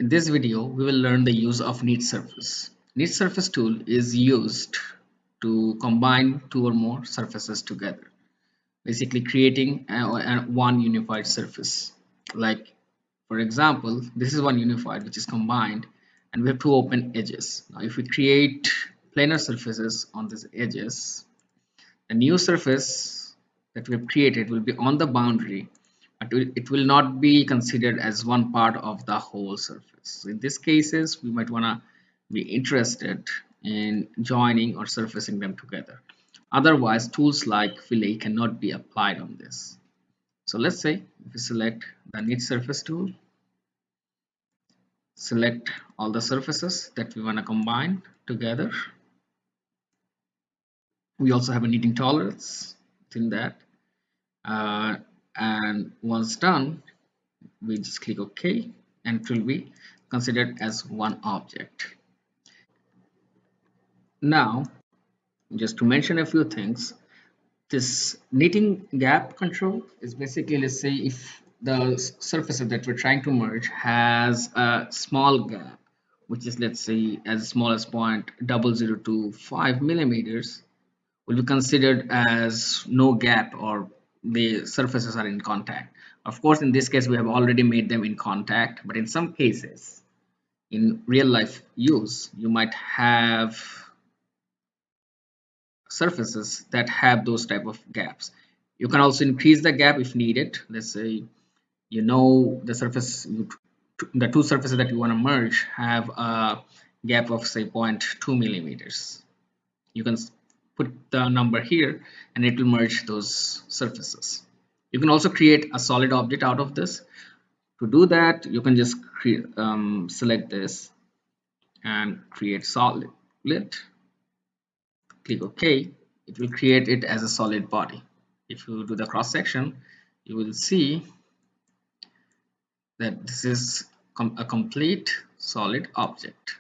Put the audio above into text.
In this video, we will learn the use of Neat Surface. Neat Surface tool is used to combine two or more surfaces together, basically creating one unified surface. Like, for example, this is one unified which is combined, and we have two open edges. Now, if we create planar surfaces on these edges, the new surface that we have created will be on the boundary, but it will not be considered as one part of the whole surface. So in these cases, we might want to be interested in joining or surfacing them together. Otherwise, tools like fillet cannot be applied on this. So let's say if we select the Knit Surface tool, select all the surfaces that we want to combine together. We also have a knitting tolerance within that. Uh, and once done, we just click OK, and it will be considered as one object. Now, just to mention a few things, this knitting gap control is basically, let's say if the surface that we're trying to merge has a small gap, which is, let's say, as small as 0.0025 millimeters, will be considered as no gap, or the surfaces are in contact. Of course, in this case, we have already made them in contact, but in some cases, in real life use, you might have surfaces that have those type of gaps. You can also increase the gap if needed. Let's say the surface, the two surfaces that you want to merge have a gap of, say, 0.2 millimeters. You can put the number here and it will merge those surfaces. You can also create a solid object out of this. To do that, you can just select this and create solid. Click OK. It will create it as a solid body. If you do the cross section, you will see that this is a complete solid object.